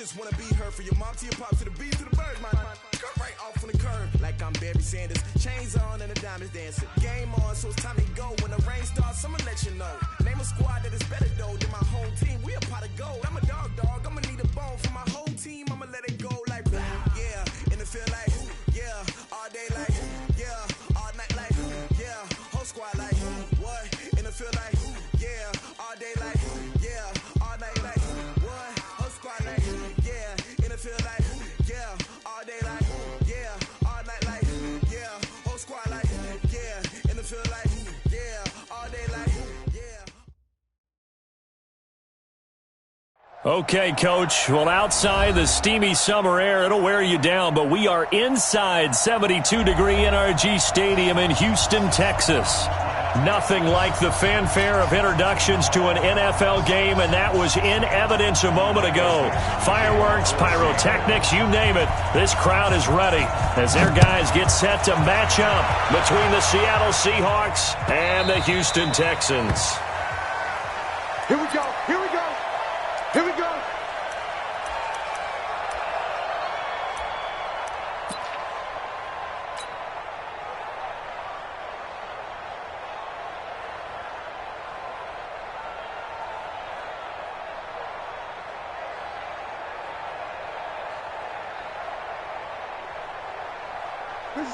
just wanna be heard. For your mom to your pop to the beat to the bird, man. Cut right off on the curb like I'm Barry Sanders. Chains on and the diamonds dancing. Game on, so it's time to go. When the rain starts, I'ma let you know. Name a squad that is better though than my home team. We a pot of gold. I'm a dog. I'ma need a bone for my whole team. I'ma let it go like yeah. In the field like yeah. All day like yeah. All night like yeah. Whole squad like what? In the field like yeah. All day like yeah. All night like what? Whole squad like yeah. In the field like yeah. All day like yeah. All night like yeah. Whole squad like yeah. In the field like yeah. All day like yeah. Okay, Coach. Well, outside the steamy summer air, it'll wear you down, but we are inside 72-degree NRG Stadium in Houston, Texas. Nothing like the fanfare of introductions to an NFL game, and that was in evidence a moment ago. Fireworks, pyrotechnics, you name it. This crowd is ready as their guys get set to match up between the Seattle Seahawks and the Houston Texans. Here we go. Here we go. Here we go.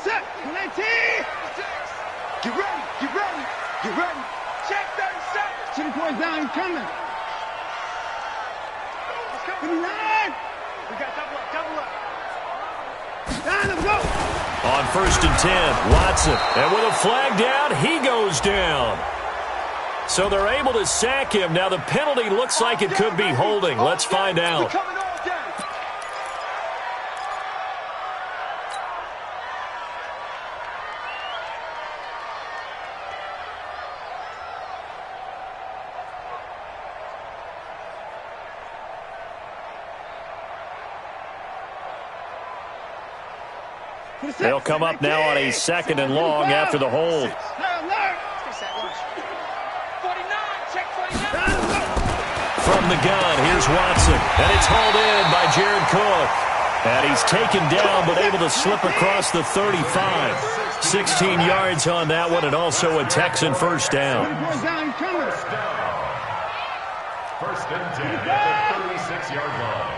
Set, 19! Get ready, get ready, get ready. Check 37. 2 points down, he's coming. 59! We got double up. Down, let's go! On 1st and 10, Watson. And with a flag down, he goes down. So they're able to sack him. Now the penalty looks like it could be holding. Let's find out. They'll come up now on a 2nd and long after the hold. From the gun, here's Watson. And it's hauled in by Jared Cook. And he's taken down but able to slip across the 35. 16 yards on that one, and also a Texan first down. First and 10 at the 36-yard line.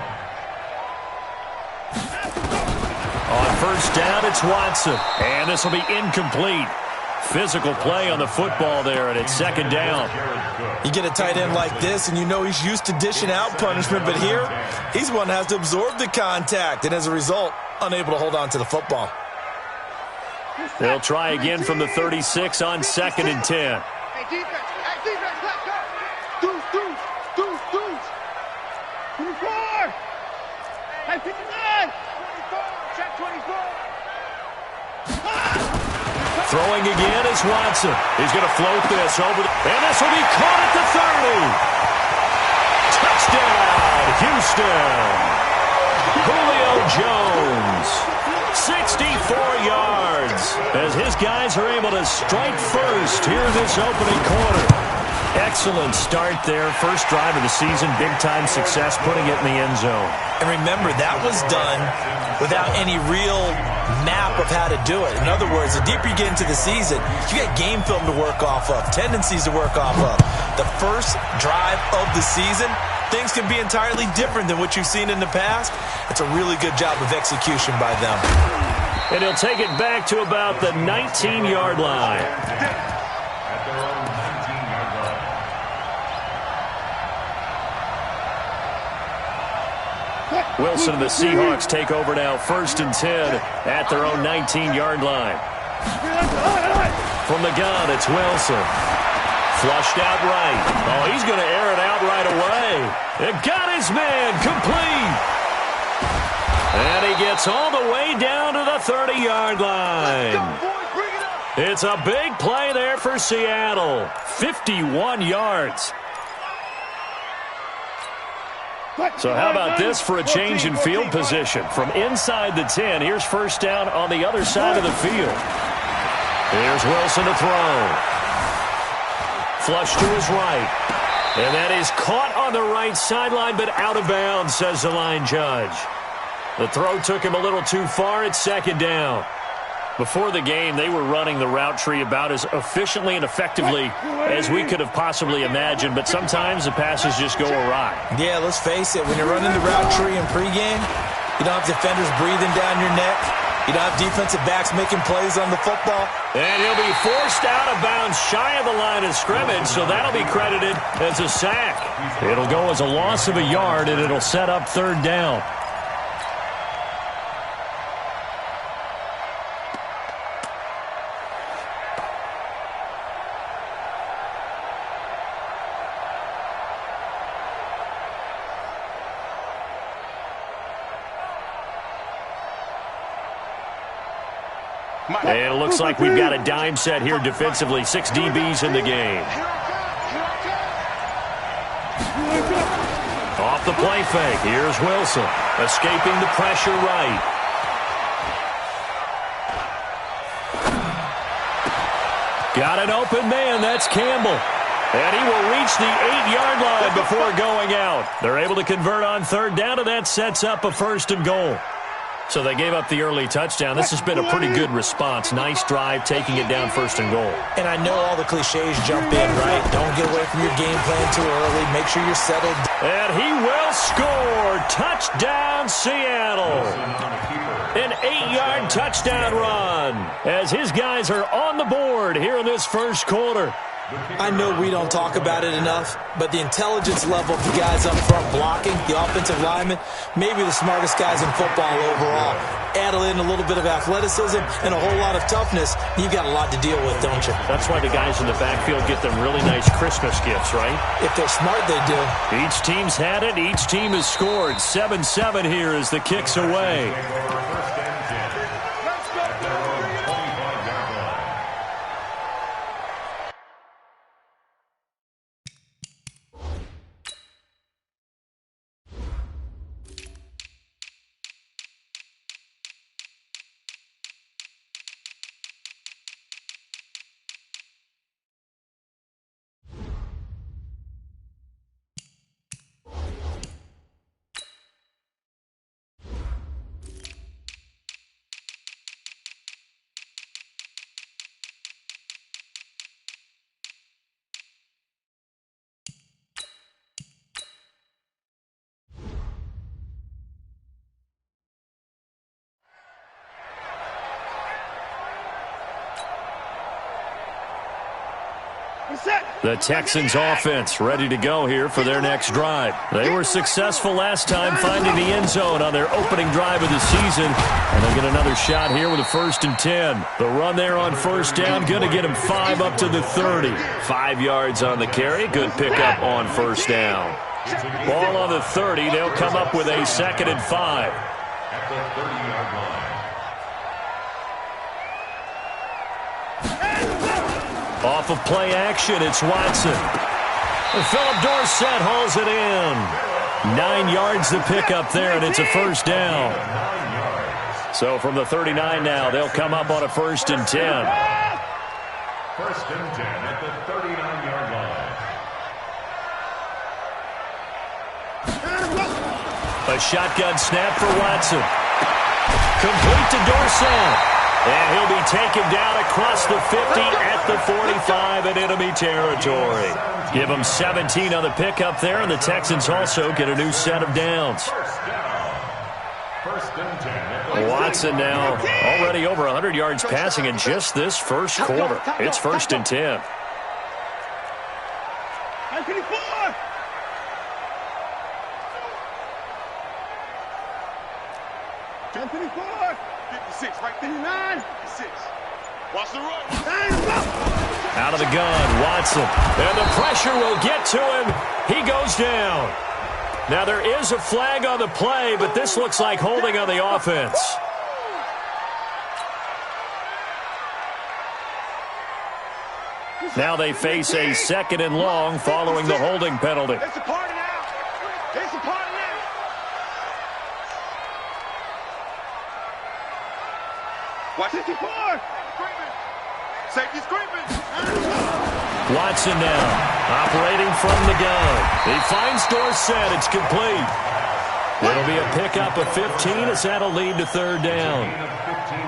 On 1st down, it's Watson. And this will be incomplete. Physical play on the football there, and it's 2nd down. You get a tight end like this, and you know he's used to dishing out punishment, but here, he's one that has to absorb the contact, and as a result, unable to hold on to the football. They'll try again from the 36 on 2nd and 10. Hey, defense, let's go. Deuce. 24. Hey, 59. 24, check 24. Throwing again is Watson. He's going to float this over, and this will be caught at the 30. Touchdown, Houston. Julio Jones, 64 yards, as his guys are able to strike first here in this opening quarter. Excellent start there. First drive of the season, big-time success, putting it in the end zone. And remember, that was done without any real map of how to do it. In other words, the deeper you get into the season, you get game film to work off of, tendencies to work off of. The first drive of the season, things can be entirely different than what you've seen in the past. It's a really good job of execution by them. And he'll take it back to about the 19-yard line. Wilson and the Seahawks take over now, 1st and 10 at their own 19-yard line. From the gun, it's Wilson. Flushed out right. Oh, he's going to air it out right away. It got his man complete. And he gets all the way down to the 30-yard line. It's a big play there for Seattle. 51 yards. So how about this for a change in field position? From inside the 10, here's 1st down on the other side of the field. Here's Wilson to throw. Flush to his right. And that is caught on the right sideline, but out of bounds, says the line judge. The throw took him a little too far. It's second down. Before the game, they were running the route tree about as efficiently and effectively as we could have possibly imagined, but sometimes the passes just go awry. Yeah, let's face it. When you're running the route tree in pregame, you don't have defenders breathing down your neck. You don't have defensive backs making plays on the football. And he'll be forced out of bounds shy of the line of scrimmage, so that'll be credited as a sack. It'll go as a loss of a yard, and it'll set up third down. And it looks like we've got a dime set here defensively. 6 DBs in the game. Off the play fake. Here's Wilson. Escaping the pressure right. Got an open man. That's Campbell. And he will reach the 8-yard line before going out. They're able to convert on third down, and that sets up a first and goal. So they gave up the early touchdown. This has been a pretty good response. Nice drive, taking it down first and goal. And I know all the cliches jump in, right? Don't get away from your game plan too early. Make sure you're settled. And he will score. Touchdown, Seattle. An 8-yard touchdown run as his guys are on the board here in this first quarter. I know we don't talk about it enough, but the intelligence level of the guys up front blocking, the offensive linemen, maybe the smartest guys in football overall. Add in a little bit of athleticism and a whole lot of toughness, you've got a lot to deal with, don't you? That's why the guys in the backfield get them really nice Christmas gifts, right? If they're smart, they do. Each team's had it. Each team has scored. 7-7 here as the kick's away. The Texans offense ready to go here for their next drive. They were successful last time finding the end zone on their opening drive of the season. And they'll get another shot here with a 1st and 10. The run there on first down, going to get him 5 up to the 30. 5 yards on the carry. Good pickup on first down. Ball on the 30. They'll come up with a 2nd and 5. At the 30-yard line. Off of play action, it's Watson. And Philip Dorsett hauls it in. 9 yards to pick up there, and it's a first down. So from the 39 now, they'll come up on a 1st and 10. 1st and 10 at the 39-yard line. A shotgun snap for Watson. Complete to Dorsett. And he'll be taken down across the 50 at the 45 in enemy territory. Give him 17 on the pickup there, and the Texans also get a new set of downs. 1st and 10. Watson now already over 100 yards passing in just this first quarter. It's 1st and 10. 10-24. 56, right there, 9. 56. Watch the run. Out of the gun, Watson. And the pressure will get to him. He goes down. Now there is a flag on the play, but this looks like holding on the offense. Now they face a 2nd and long following the holding penalty. It's a party now. It's a party now. Watch 54. Safety screaming. Watson now, operating from the gun. He finds Dorsett. It's complete. It'll be a pickup of 15 as that'll lead to third down.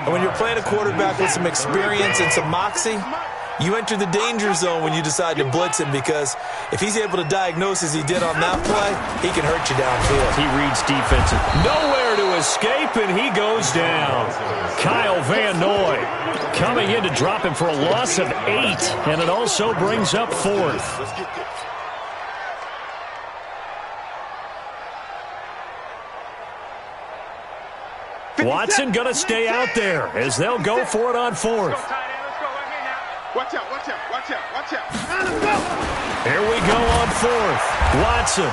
And when you're playing a quarterback with some experience and some moxie, you enter the danger zone when you decide to blitz him, because if he's able to diagnose as he did on that play, he can hurt you downfield. He reads defensive. Nowhere to escape, and he goes down. Kyle Van Noy coming in to drop him for a loss of 8, and it also brings up 4th. Watson going to stay out there as they'll go for it on 4th. Watch out, watch out, watch out, watch out. Here we go on 4th. Watson.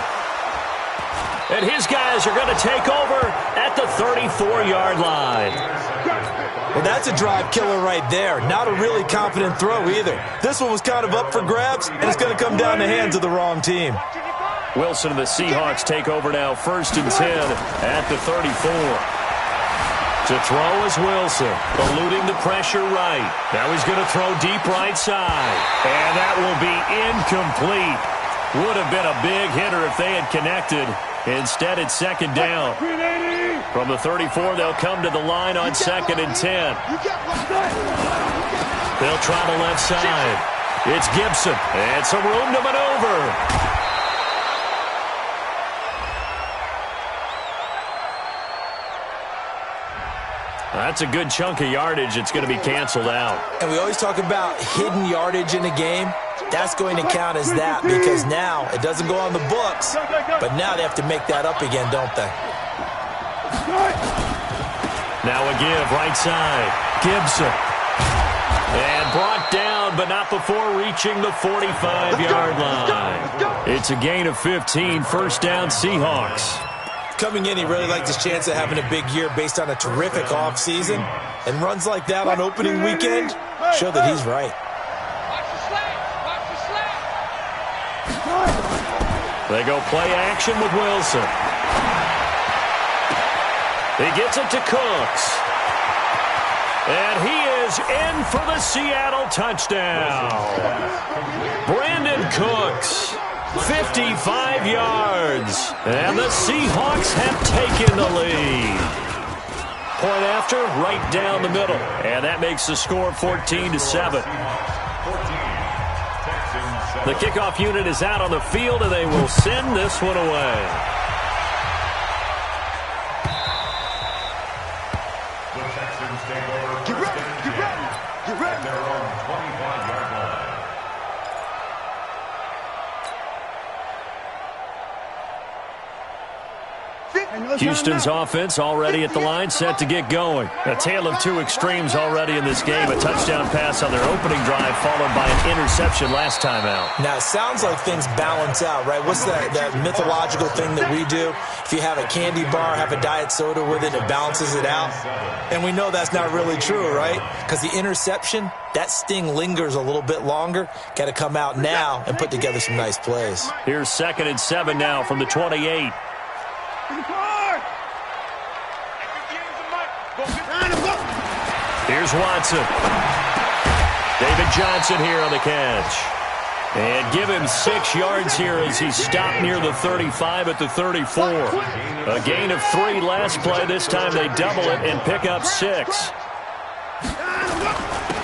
And his guys are going to take over at the 34-yard line. Well, that's a drive killer right there. Not a really confident throw either. This one was kind of up for grabs, and it's going to come down the hands of the wrong team. Wilson and the Seahawks take over now, 1st and 10 at the 34. To throw is Wilson, eluding the pressure right. Now he's going to throw deep right side. And that will be incomplete. Would have been a big hitter if they had connected. Instead, it's 2nd down. From the 34, they'll come to the line on 2nd and 10. They'll try the left side. It's Gibson. And some room to maneuver. That's a good chunk of yardage. It's going to be canceled out. And we always talk about hidden yardage in a game. That's going to count as that, because now it doesn't go on the books, but now they have to make that up again, don't they? Now a give, right side. Gibson. And brought down, but not before reaching the 45-yard line. It's a gain of 15, 1st down Seahawks. Coming in, he really liked his chance of having a big year based on a terrific offseason. And runs like that on opening weekend show that he's right. They go play action with Wilson. He gets it to Cooks. And he is in for the Seattle touchdown. Brandon Cooks. 55 yards, and the Seahawks have taken the lead. Point after, right down the middle, and that makes the score 14-7. The kickoff unit is out on the field, and they will send this one away. The Texans take over. Get ready, get ready, get ready. Their own 25-yard line. Houston's offense already at the line, set to get going. A tale of two extremes already in this game. A touchdown pass on their opening drive, followed by an interception last time out. Now, it sounds like things balance out, right? What's that mythological thing that we do? If you have a candy bar, have a diet soda with it, it balances it out. And we know that's not really true, right? Because the interception, that sting lingers a little bit longer. Got to come out now and put together some nice plays. Here's 2nd and 7 now from the 28. Here's Watson. David Johnson here on the catch. And give him 6 yards here as he stopped near the 35 at the 34. A gain of 3 last play. This time they double it and pick up 6.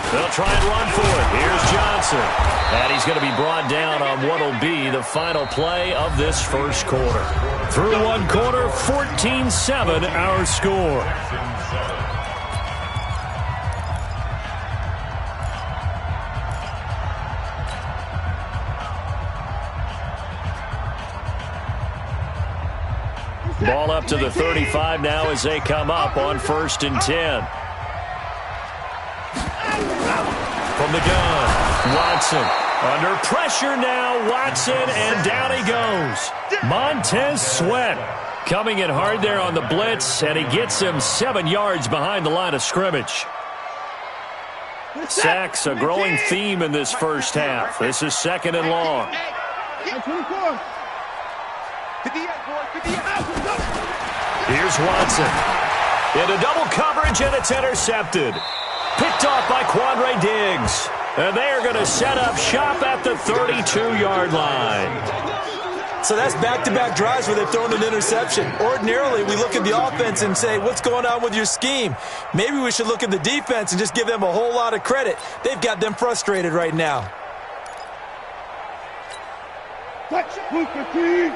They'll try and run for it. Here's Johnson. And he's going to be brought down on what will be the final play of this first quarter. Through one quarter, 14-7 our score. Ball up to the 35 now as they come up on 1st and 10. From the gun, Watson. Under pressure now, Watson, and down he goes. Montez Sweat coming in hard there on the blitz, and he gets him 7 yards behind the line of scrimmage. Sacks, a growing theme in this first half. This is 2nd and long. Here's Watson. Into double coverage, and it's intercepted. Picked off by Quandre Diggs. And they are going to set up shop at the 32-yard line. So that's back-to-back drives where they've thrown an interception. Ordinarily, we look at the offense and say, what's going on with your scheme? Maybe we should look at the defense and just give them a whole lot of credit. They've got them frustrated right now. Touch, move the team.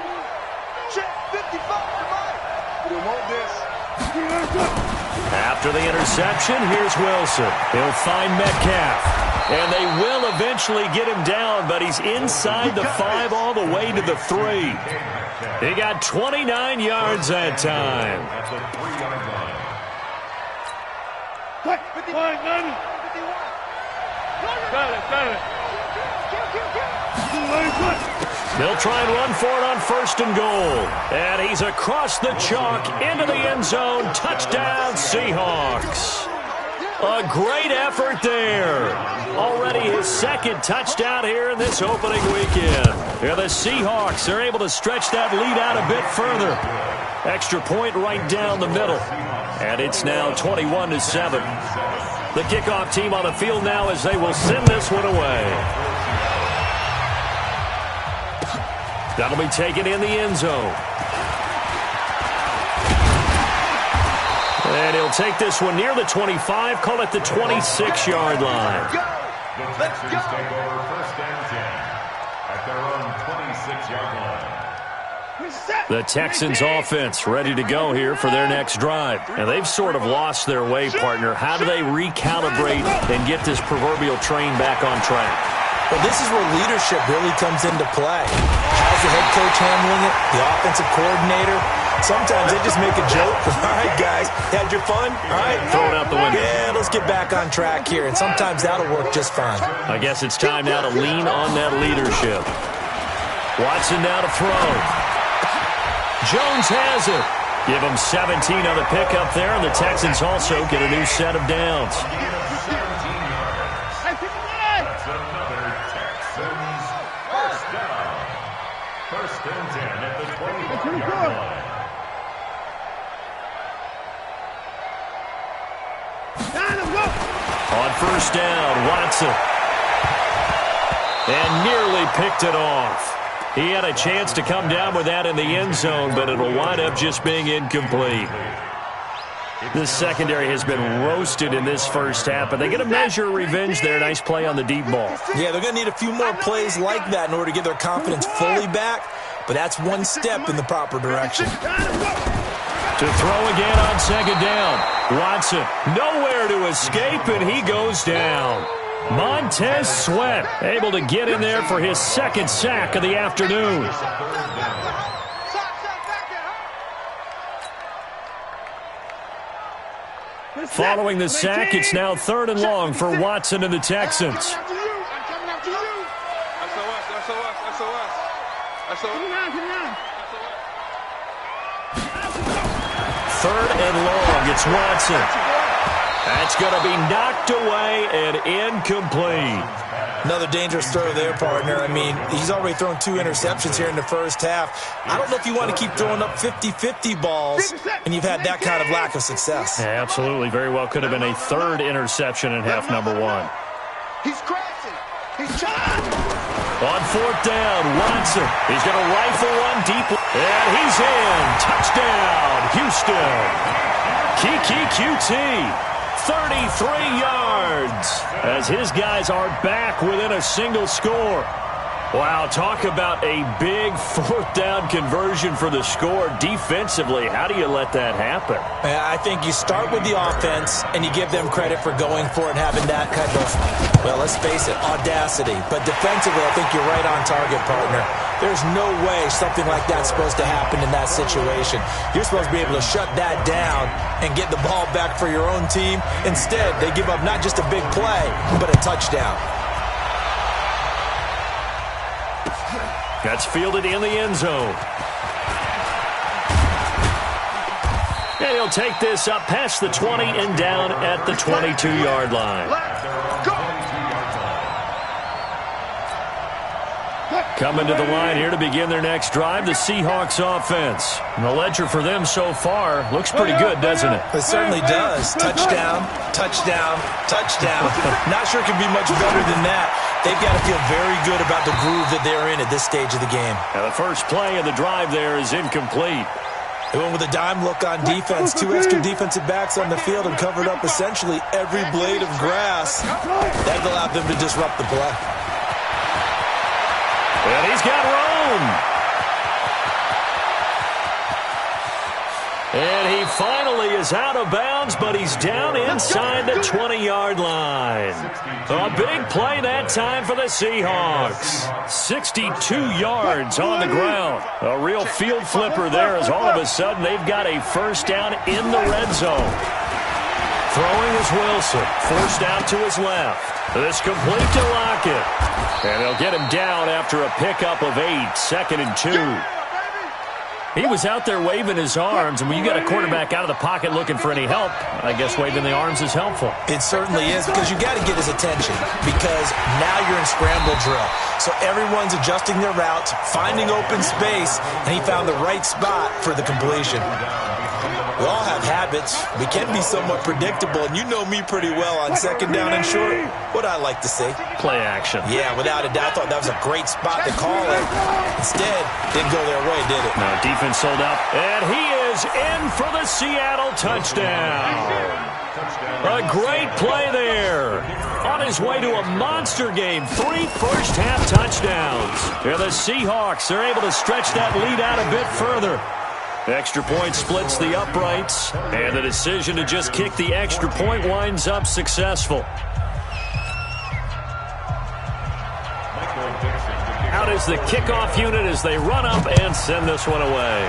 Check 55 tonight. We want this. After the interception, here's Wilson. He'll find Metcalf. And they will eventually get him down, but he's inside the 5 all the way to the 3. He got 29 yards that time. At the 3-yard line. Touch, 51. They'll try and run for it on 1st and goal. And he's across the chalk into the end zone. Touchdown, Seahawks. A great effort there. Already his 2nd touchdown here in this opening weekend. Here the Seahawks are able to stretch that lead out a bit further. Extra point right down the middle. And it's now 21-7. The kickoff team on the field now as they will send this one away. That'll be taken in the end zone. And he'll take this one near the 25, call it the 26-yard line. The Texans take over 1st and 10 at their own 26-yard line. The Texans offense ready to go here for their next drive. And they've sort of lost their way, partner. How do they recalibrate and get this proverbial train back on track? Well, this is where leadership really comes into play. How's the head coach handling it? The offensive coordinator? Sometimes they just make a joke. All right, guys, had your fun? All right, throw it out the window. Yeah, let's get back on track here. And sometimes that'll work just fine. I guess it's time now to lean on that leadership. Watson now to throw. Jones has it. Give him 17 on the pickup there, and the Texans also get a new set of downs. That's another Texans first down. 1st and 10 at the 25-yard line. On 1st down, Watson. And nearly picked it off. He had a chance to come down with that in the end zone, but it'll wind up just being incomplete. This secondary has been roasted in this first half, but they get a measure of revenge there. Nice play on the deep ball. Yeah, they're going to need a few more plays like that in order to get their confidence fully back, but that's one step in the proper direction. To throw again on 2nd down. Watson nowhere to escape, and he goes down. Montez Sweat able to get in there for his 2nd sack of the afternoon. Following the sack, it's now 3rd and long for Watson and the Texans. 3rd and long, it's Watson. That's going to be knocked away and incomplete. Another dangerous throw there, partner. I mean, he's already thrown 2 interceptions here in the first half. I don't know if you want to keep throwing up 50-50 balls, and you've had that kind of lack of success. Yeah, absolutely. Very well could have been a 3rd interception in half number 1. He's crashing. He's trying. On 4th down, Watson. He's going to rifle one deep. And he's in. Touchdown, Houston. Kiki QT. 33 yards as his guys are back within a single score. Wow, talk about a big 4th down conversion for the score. Defensively, how do you let that happen? I think you start with the offense and you give them credit for going for it and having that kind of, well, let's face it, audacity. But defensively, I think you're right on target, partner. There's no way something like that's supposed to happen in that situation. You're supposed to be able to shut that down and get the ball back for your own team. Instead, they give up not just a big play, but a touchdown. That's fielded in the end zone. And he'll take this up past the 20 and down at the 22-yard line. Coming to the line here to begin their next drive, the Seahawks offense. And the ledger for them so far looks pretty good, doesn't it? It certainly does. Touchdown, touchdown, touchdown. Not sure it could be much better than that. They've got to feel very good about the groove that they're in at this stage of the game. Now the first play of the drive there is incomplete. They went with a dime look on defense. 2 extra defensive backs on the field and covered up essentially every blade of grass. That allowed them to disrupt the play. And he's got room. And he finally is out of bounds, but he's down inside the 20-yard line. A big play that time for the Seahawks. 62 yards on the ground. A real field flipper there as all of a sudden they've got a first down in the red zone. Throwing is Wilson. Forced out to his left. This complete to Lockett. And they'll get him down after a pickup of 8, 2nd and 2. He was out there waving his arms, and when you got a quarterback out of the pocket looking for any help, I guess waving the arms is helpful. It certainly is, because you got to get his attention, because now you're in scramble drill. So everyone's adjusting their routes, finding open space, and he found the right spot for the completion. We all have habits. We can be somewhat predictable, and you know me pretty well on 2nd down and short. What I like to see. Play action. Yeah, without a doubt. I thought that was a great spot to call it. Instead, didn't go their way, did it? Now defense sold up, and he is in for the Seattle touchdown. A great play there. On his way to a monster game, 3 first-half touchdowns. And the Seahawks are able to stretch that lead out a bit further. Extra point splits the uprights, and the decision to just kick the extra point winds up successful. Out is the kickoff unit as they run up and send this one away.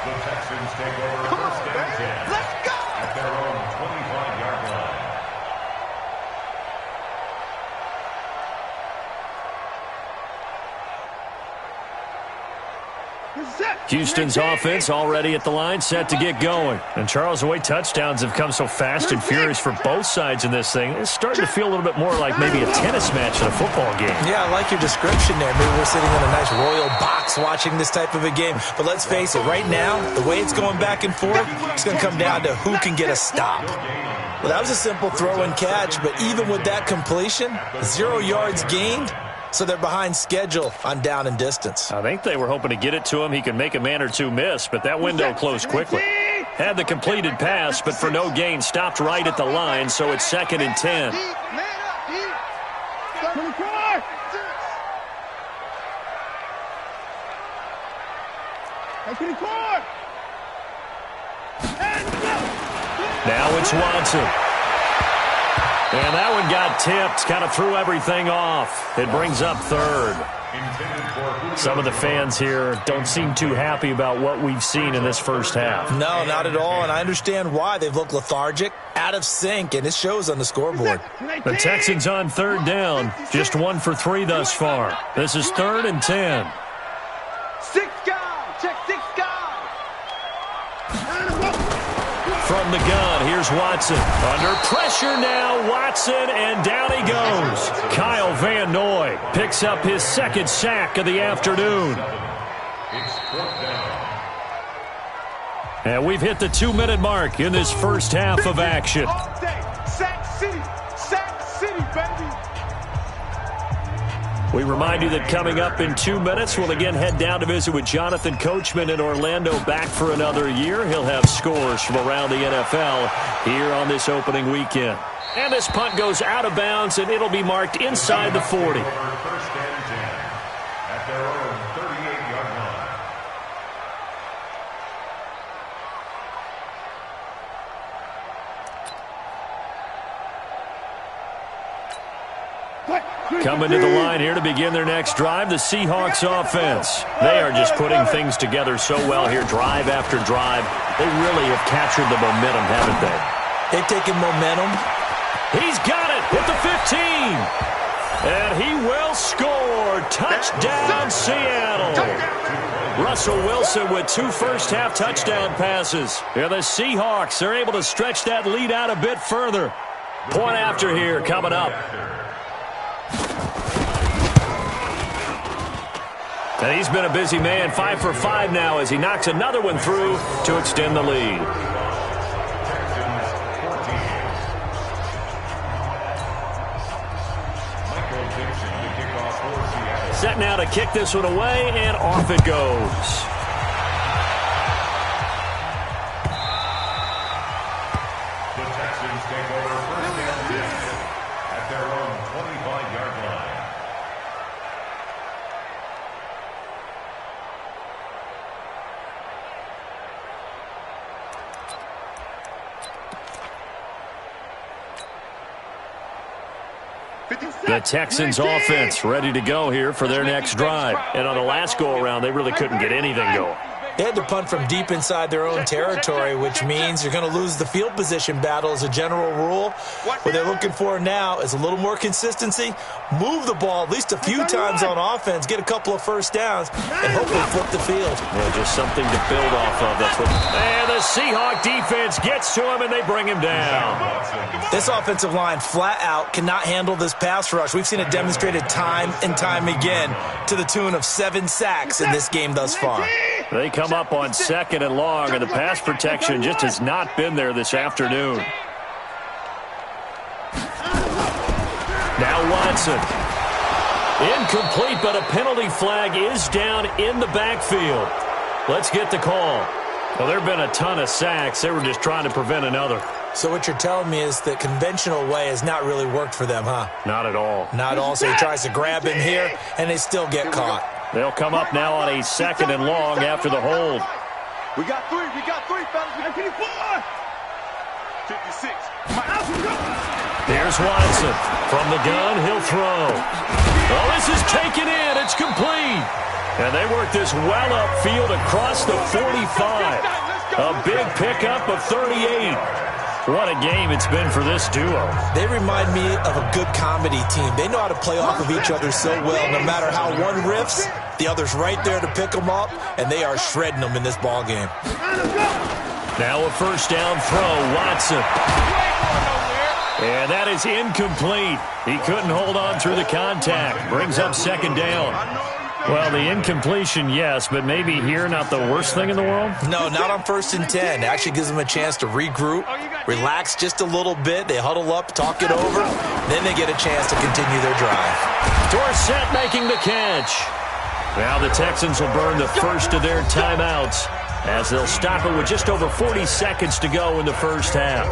The Texans take over first and 10. Let's go! At their own 25-yard line. Houston's offense already at the line, set to get going. And Charles, the way touchdowns have come so fast and furious for both sides in this thing, it's starting to feel a little bit more like maybe a tennis match in a football game. Yeah, I like your description there. Maybe we're sitting in a nice royal box watching this type of a game. But let's face it, right now, the way it's going back and forth, it's going to come down to who can get a stop. Well, that was a simple throw and catch, but even with that completion, 0 yards gained. So they're behind schedule on down and distance. I think they were hoping to get it to him. He could make a man or two miss, but that window closed quickly. Had the completed pass, but for no gain, stopped right at the line, so it's 2nd and 10. Now it's Watson. And that one got tipped, kind of threw everything off. It brings up 3rd. Some of the fans here don't seem too happy about what we've seen in this first half. No, not at all, and I understand why. They've looked lethargic, out of sync, and it shows on the scoreboard. The Texans on 3rd down, just 1 for 3 thus far. This is 3rd and 10. 6 guys, check 6 guys. From the gun, here's Watson. Under pressure now, Watson, and down he goes. Kyle Van Noy picks up his 2nd sack of the afternoon. And we've hit the 2-minute mark in this first half of action. Sack City, baby. We remind you that coming up in 2 minutes, we'll again head down to visit with Jonathan Coachman in Orlando, back for another year. He'll have scores from around the NFL here on this opening weekend. And this punt goes out of bounds, and it'll be marked inside the 40. First and 10 at their own 38-yard line. Coming to the line here to begin their next drive, the Seahawks offense. They are just putting things together so well here, drive after drive. They really have captured the momentum, haven't they? They've taken momentum. He's got it at the 15. And he will score. Touchdown, Seattle. Russell Wilson with 2 first-half touchdown passes. And the Seahawks are able to stretch that lead out a bit further. Point after here coming up. And he's been a busy man, 5 for 5 now as he knocks another one through to extend the lead. Set now to kick this one away, and off it goes. The Texans take over first and 10 at their own 25-yard line. The Texans offense ready to go here for their next drive. And on the last go-around, they really couldn't get anything going. They had to punt from deep inside their own territory, which means you're going to lose the field position battle as a general rule. What they're looking for now is a little more consistency, move the ball at least a few times on offense, get a couple of first downs, and hopefully flip the field. Yeah, just something to build off of. That's what. And the Seahawk defense gets to him, and they bring him down. This offensive line flat out cannot handle this pass rush. We've seen it demonstrated time and time again to the tune of 7 sacks in this game thus far. They come up on 2nd and long, and the pass protection just has not been there this afternoon. Now Watson. Incomplete, but a penalty flag is down in the backfield. Let's get the call. Well, there have been a ton of sacks. They were just trying to prevent another. So what you're telling me is the conventional way has not really worked for them, huh? Not at all. Not all. So he tries to grab him here, and they still get caught. They'll come up now on a 2nd and long after the hold. We got three, fellas. We got 54. 56. Here's Watson. From the gun, he'll throw. Oh, this is taken in. It's complete. And they work this well upfield across the 45. A big pickup of 38. What a game it's been for this duo. They remind me of a good comedy team. They know how to play off of each other so well. No matter how one riffs, the other's right there to pick them up, and they are shredding them in this ball game. Now a first down throw, Watson. And that is incomplete. He couldn't hold on through the contact. Brings up 2nd down. Well, the incompletion, yes, but maybe here not the worst thing in the world? No, not on 1st and 10. It actually gives them a chance to regroup, relax just a little bit. They huddle up, talk it over, then they get a chance to continue their drive. Dorsett making the catch. Now the Texans will burn the first of their timeouts as they'll stop it with just over 40 seconds to go in the first half.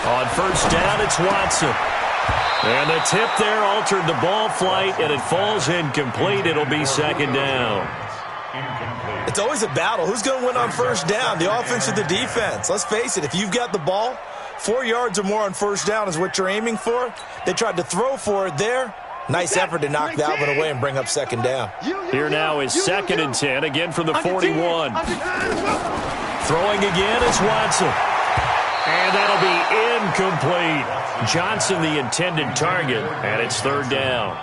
On first down, it's Watson. And the tip there altered the ball flight, and it falls incomplete. It'll be 2nd down. It's always a battle. Who's going to win on first down, the offense or the defense? Let's face it, if you've got the ball, 4 yards or more on first down is what you're aiming for. They tried to throw for it there. Nice effort to knock that one away and bring up 2nd down. Here now is 2nd and 10, again from the 41. Throwing again is Watson. And that'll be incomplete. Johnson the intended target, and it's 3rd down.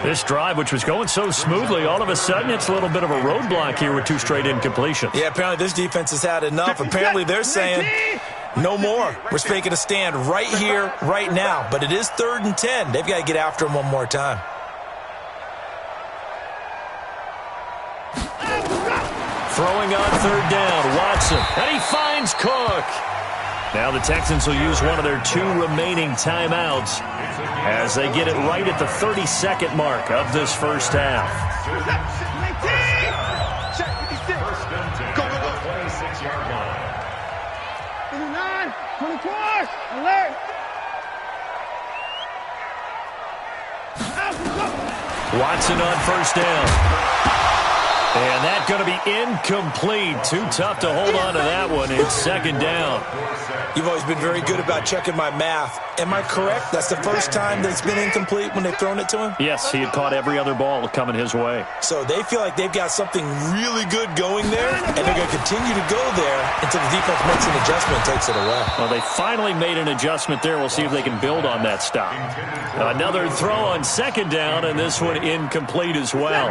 This drive, which was going so smoothly, all of a sudden it's a little bit of a roadblock here with 2 straight incompletions. Yeah, apparently this defense has had enough. Apparently they're saying, no more. We're making a stand right here, right now. But it is 3rd and 10. They've got to get after him one more time. Throwing on 3rd down, Watson. And he finds Cook. Now the Texans will use one of their 2 remaining timeouts as they get it right at the 32nd mark of this first half. Go. 26-yard line. 29, 24, alert. Watson on first down. And that's going to be incomplete. Too tough to hold on to that one. It's 2nd down. You've always been very good about checking my math. Am I correct? That's the first time that it's been incomplete when they've thrown it to him? Yes, he had caught every other ball coming his way. So they feel like they've got something really good going there, and they're going to continue to go there until the defense makes an adjustment and takes it away. Well, they finally made an adjustment there. We'll see if they can build on that stop. Another throw on second down, and this one incomplete as well.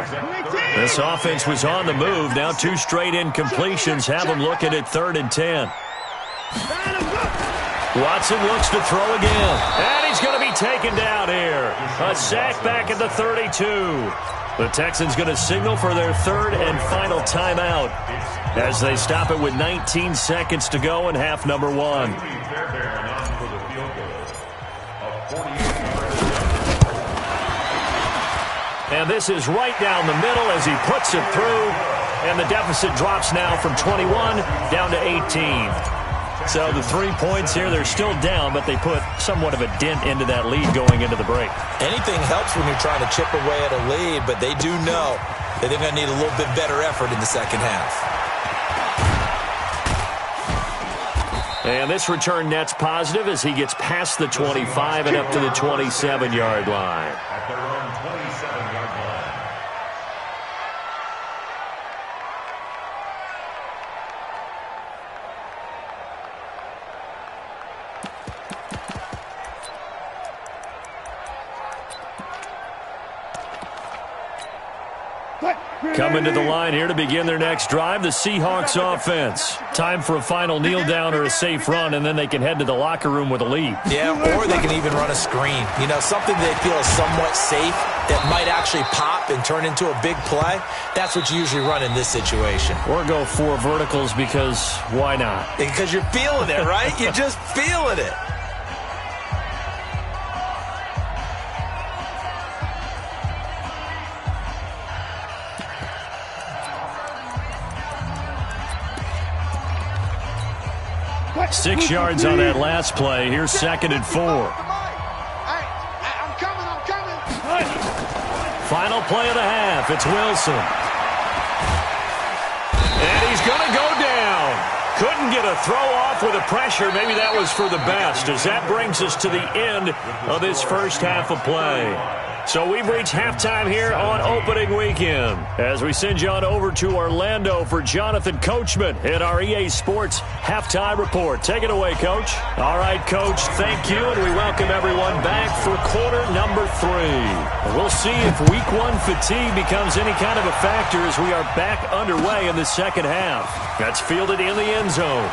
This offense was on the move. Now 2 straight incompletions have them looking at 3rd and 10. Watson looks to throw again, and he's going to be taken down here. A sack back at the 32. The Texans going to signal for their 3rd and final timeout as they stop it with 19 seconds to go in half number 1. And this is right down the middle as he puts it through, and the deficit drops now from 21 down to 18. So the 3 points here, they're still down, but they put somewhat of a dent into that lead going into the break. Anything helps when you're trying to chip away at a lead, but they do know that they're going to need a little bit better effort in the second half. And this return net's positive as he gets past the 25 and up to the 27-yard line. At their own 27-yard line. Coming to the line here to begin their next drive, the Seahawks offense. Time for a final kneel down or a safe run, and then they can head to the locker room with a lead. Yeah, or they can even run a screen. You know, something they feel is somewhat safe that might actually pop and turn into a big play. That's what you usually run in this situation. Or go 4 verticals because why not? Because you're feeling it, right? You're just feeling it. Six yards on that last play. Here's 2nd and 4. I'm coming. Final play of the half. It's Wilson. And he's going to go down. Couldn't get a throw off with the pressure. Maybe that was for the best, as that brings us to the end of this first half of play. So we've reached halftime here on opening weekend as we send you on over to Orlando for Jonathan Coachman in our EA Sports Halftime Report. Take it away, Coach. All right, Coach, thank you, and we welcome everyone back for quarter number 3. We'll see if Week 1 fatigue becomes any kind of a factor as we are back underway in the second half. That's fielded in the end zone.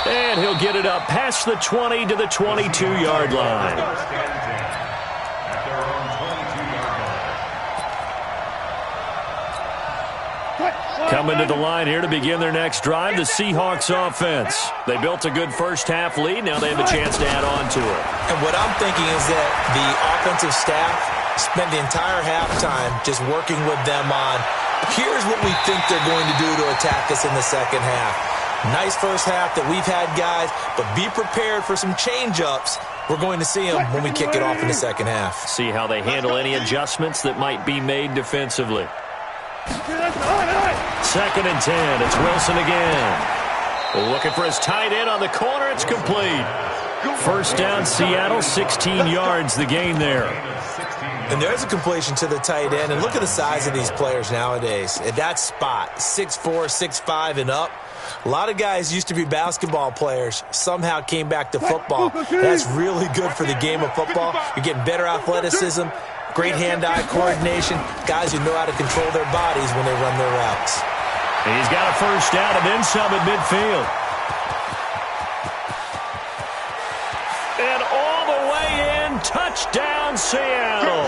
And he'll get it up past the 20 to the 22-yard line. Coming to the line here to begin their next drive, the Seahawks offense. They built a good first-half lead. Now they have a chance to add on to it. And what I'm thinking is that the offensive staff spent the entire halftime just working with them on, here's what we think they're going to do to attack us in the second half. Nice first half that we've had, guys, but be prepared for some change-ups. We're going to see them when we kick it off in the second half. See how they handle any adjustments that might be made defensively. 2nd and 10. It's Wilson again. Looking for his tight end on the corner. It's complete. First down, Seattle. 16 yards the gain there. And there's a completion to the tight end. And look at the size of these players nowadays. At that spot, 6'4", 6'5", and up. A lot of guys used to be basketball players, somehow came back to football. That's really good for the game of football. You're getting better athleticism, great hand-eye coordination, guys who know how to control their bodies when they run their routes. He's got a first down and then some at midfield. And all the way in, touchdown Seattle.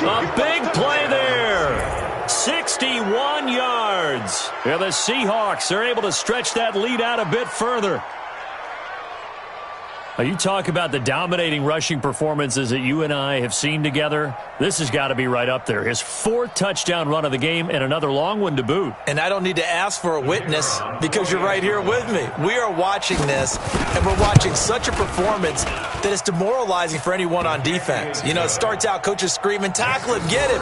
A big play there. 61 yards. Yeah, the Seahawks are able to stretch that lead out a bit further. You talk about the dominating rushing performances that you and I have seen together. This has got to be right up there. His 4th touchdown run of the game and another long one to boot. And I don't need to ask for a witness because you're right here with me. We are watching this, and we're watching such a performance that it's demoralizing for anyone on defense. You know, it starts out, coaches screaming, tackle him, get him.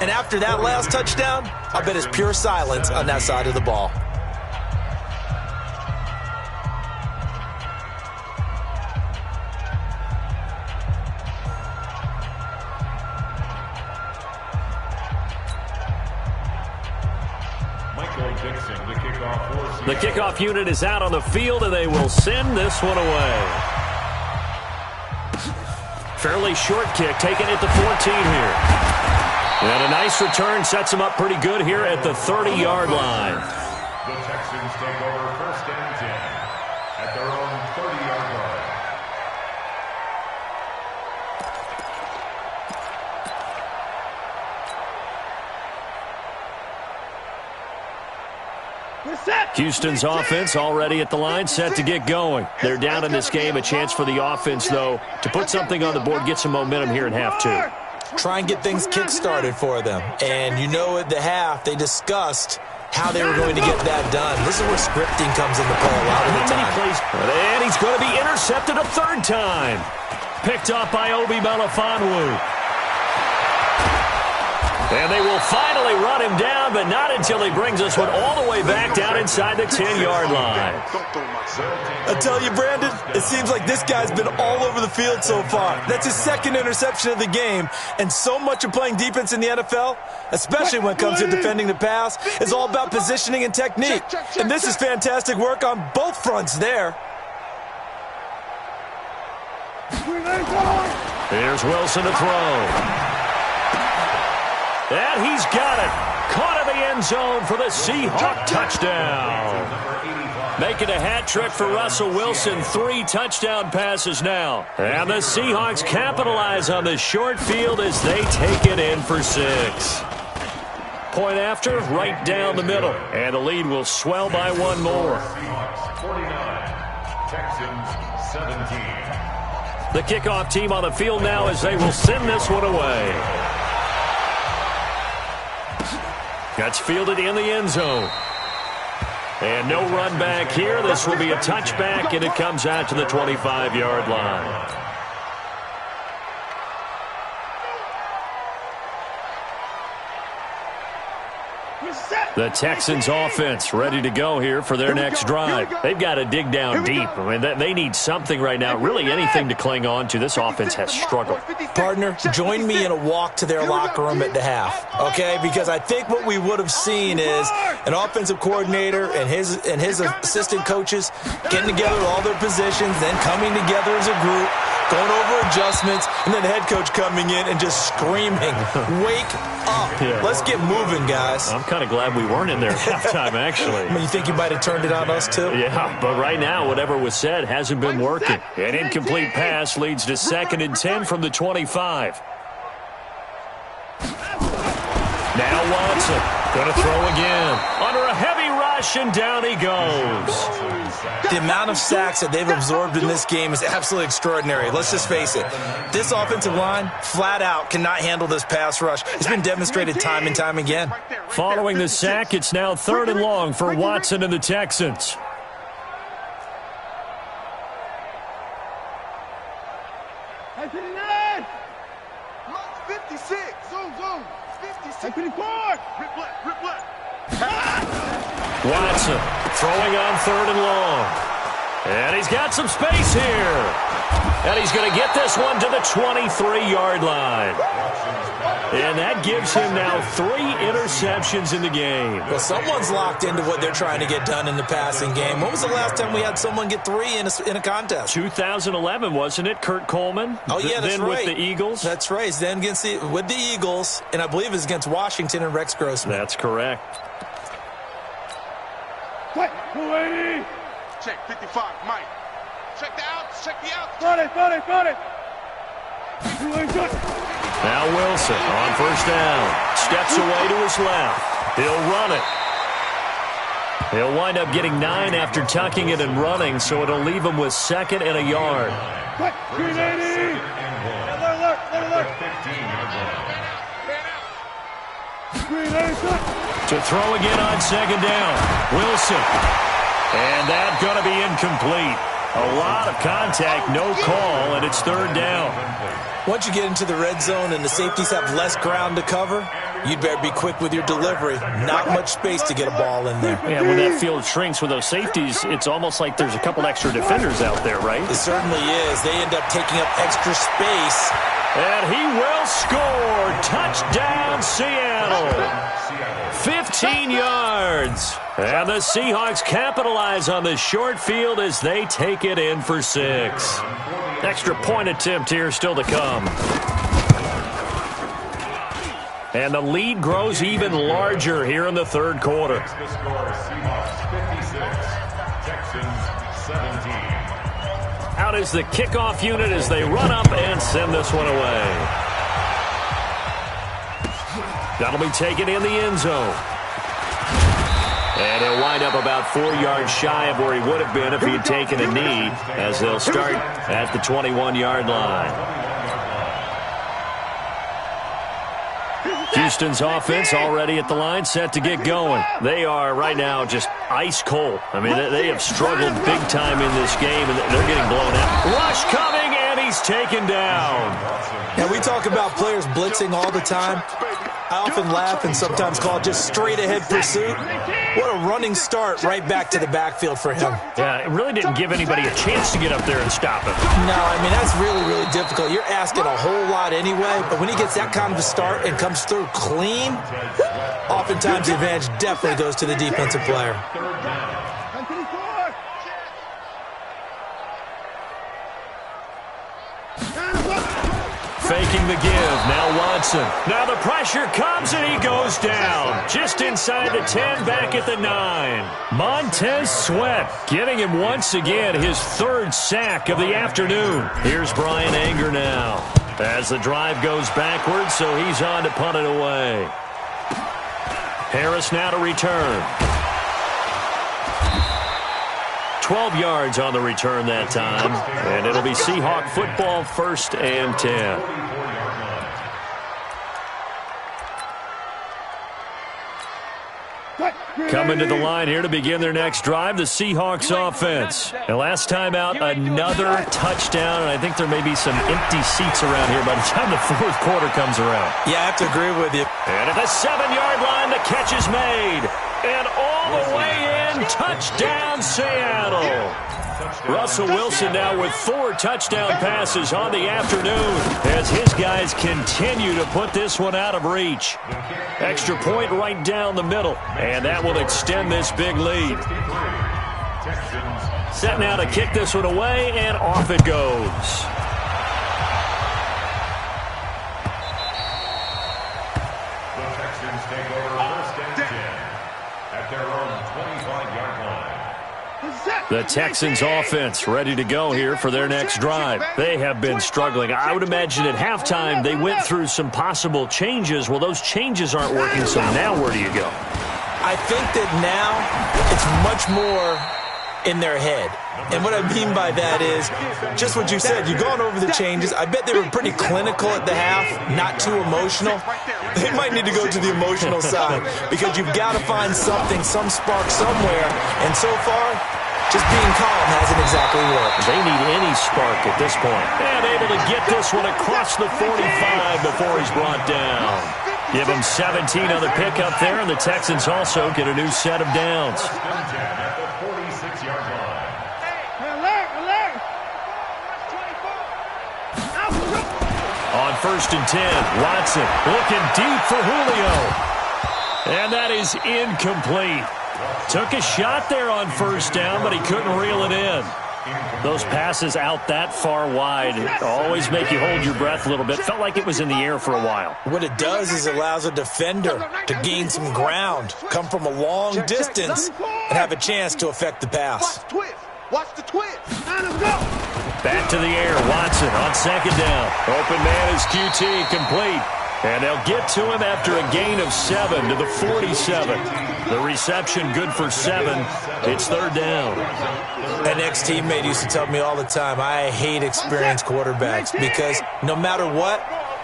And after that last touchdown, I bet it's pure silence on that side of the ball. The kickoff unit is out on the field, and they will send this one away. Fairly short kick, taken at the 14 here. And a nice return sets them up pretty good here at the 30-yard line. The Texans take over 1st and 10 at their own 30-yard line. Houston's offense already at the line, set to get going. They're down in this game. A chance for the offense, though, to put something on the board, get some momentum here in half two. Try and get things kick-started for them. And you know at the half, they discussed how they were going to get that done. This is where scripting comes into play a lot of the time. And he's going to be intercepted a third time. Picked off by Obi Melifonwu. And they will finally run him down, but not until he brings us one all the way back down inside the 10-yard line. I tell you, Brandon, it seems like this guy's been all over the field so far. That's his second interception of the game, and so much of playing defense in the NFL, especially when it comes to defending the pass, is all about positioning and technique. And this is fantastic work on both fronts there. Here's Wilson to throw. And he's got it. Caught in the end zone for the Seahawk touchdown. Making a hat trick for Russell Wilson. 3 touchdown passes now. And the Seahawks capitalize on the short field as they take it in for 6. Point after, right down the middle. And the lead will swell by one more. Seahawks 49, Texans 17. The kickoff team on the field now as they will send this one away. That's fielded in the end zone. And no run back here. This will be a touchback, and it comes out to the 25-yard line. The Texans offense ready to go here for their next drive. They've got to dig down deep. I mean, they need something right now, really anything to cling on to. This offense has struggled. Partner, join me in a walk to their locker room at the half, okay? Because I think what we would have seen is an offensive coordinator and his assistant coaches getting together all their positions, then coming together as a group, going over adjustments, and then the head coach coming in and just screaming, wake up. Yeah. Let's get moving, guys. I'm kind of glad we weren't in there at halftime, actually. I mean, you think you might have turned it on us, too? Yeah, but right now, whatever was said hasn't been working. An incomplete pass leads to 2nd and 10 from the 25. Now Watson going to throw again. Under a heavy rush, and down he goes. The amount of sacks that they've absorbed in this game is absolutely extraordinary. Let's just face it. This offensive line, flat out, cannot handle this pass rush. It's been demonstrated time and time again. Following the sack, it's now 3rd and long for Watson and the Texans. Watson throwing on 3rd and long. And he's got some space here. And he's going to get this one to the 23-yard line. And that gives him now 3 interceptions in the game. Well, someone's locked into what they're trying to get done in the passing game. When was the last time we had someone get 3 in a contest? 2011, wasn't it? Kurt Coleman? Oh, yeah, that's then right. With the Eagles? That's right. Then with the Eagles, and I believe it's against Washington and Rex Grossman. That's correct. Check 55, Mike. Check the outs, check the outs. Got it. Now Wilson on 1st down. Steps away to his left. He'll run it. He'll wind up getting 9 after tucking it and running, so it'll leave him with 2nd and a yard. To throw again on 2nd down. Wilson. And that's going to be incomplete. A lot of contact, no call, and it's 3rd down. Once you get into the red zone and the safeties have less ground to cover, you'd better be quick with your delivery. Not much space to get a ball in there. Yeah, when that field shrinks with those safeties, it's almost like there's a couple extra defenders out there, right? It certainly is. They end up taking up extra space And he will score. Touchdown, Seattle. 15 yards. And the Seahawks capitalize on the short field as they take it in for 6. Extra point attempt here still to come. And the lead grows even larger here in the third quarter. The score, Seahawks 56, Texans 17. Out is the kickoff unit as they run up and send this one away. That'll be taken in the end zone. And he'll wind up about 4 yards shy of where he would have been if he had taken a knee, as they'll start at the 21-yard line. Houston's offense already at the line, set to get going. They are right now just ice cold. I mean, they have struggled big time in this game, and they're getting blown out. Rush coming, and he's taken down. Now, we talk about players blitzing all the time. I often laugh and sometimes call it just straight-ahead pursuit. What a running start right back to the backfield for him. Yeah, it really didn't give anybody a chance to get up there and stop him. No, I mean, that's really, really difficult. You're asking a whole lot anyway, but when he gets that kind of a start and comes through clean, oftentimes the advantage definitely goes to the defensive player. Faking the give. Now Watson. Now the pressure comes and he goes down. Just inside the 10, back at the 9. Montez Sweat getting him once again his third sack of the afternoon. Here's Brian Anger now. As the drive goes backwards, so he's on to punt it away. Harris now to return. 12 yards on the return that time. And it'll be Seahawk football, 1st and 10. Coming to the line here to begin their next drive, the Seahawks offense. And last time out, another touchdown, and I think there may be some empty seats around here by the time the fourth quarter comes around. Yeah, I have to agree with you. And at the 7-yard line, the catch is made. And all the way in, touchdown Seattle. Russell Wilson now with 4 touchdown passes on the afternoon as his guys continue to put this one out of reach. Extra point right down the middle, and that will extend this big lead. Set now to kick this one away, and off it goes. The Texans take over 1st and 10 at their own 25-yard line. The Texans offense ready to go here for their next drive. They have been struggling. I would imagine at halftime they went through some possible changes. Well, those changes aren't working, so now where do you go? I think that now it's much more in their head. And what I mean by that is just what you said. You've gone over the changes. I bet they were pretty clinical at the half, not too emotional. They might need to go to the emotional side because you've got to find something, some spark somewhere. And so far, just being calm hasn't exactly worked. They need any spark at this point. And able to get this one across the 45 before he's brought down. Give him 17 on the pickup there, and the Texans also get a new set of downs. At the 46-yard line. On 1st and 10, Watson looking deep for Julio. And that is incomplete. Took a shot there on 1st down, but he couldn't reel it in. Those passes out that far wide always make you hold your breath a little bit. Felt like it was in the air for a while. What it does is it allows a defender to gain some ground, come from a long distance, and have a chance to affect the pass. Watch the twist. Back to the air, Watson on 2nd down. Open man is QT, complete. And they'll get to him after a gain of 7 to the 47. The reception good for 7. It's 3rd down. An ex-teammate used to tell me all the time, I hate experienced quarterbacks because no matter what,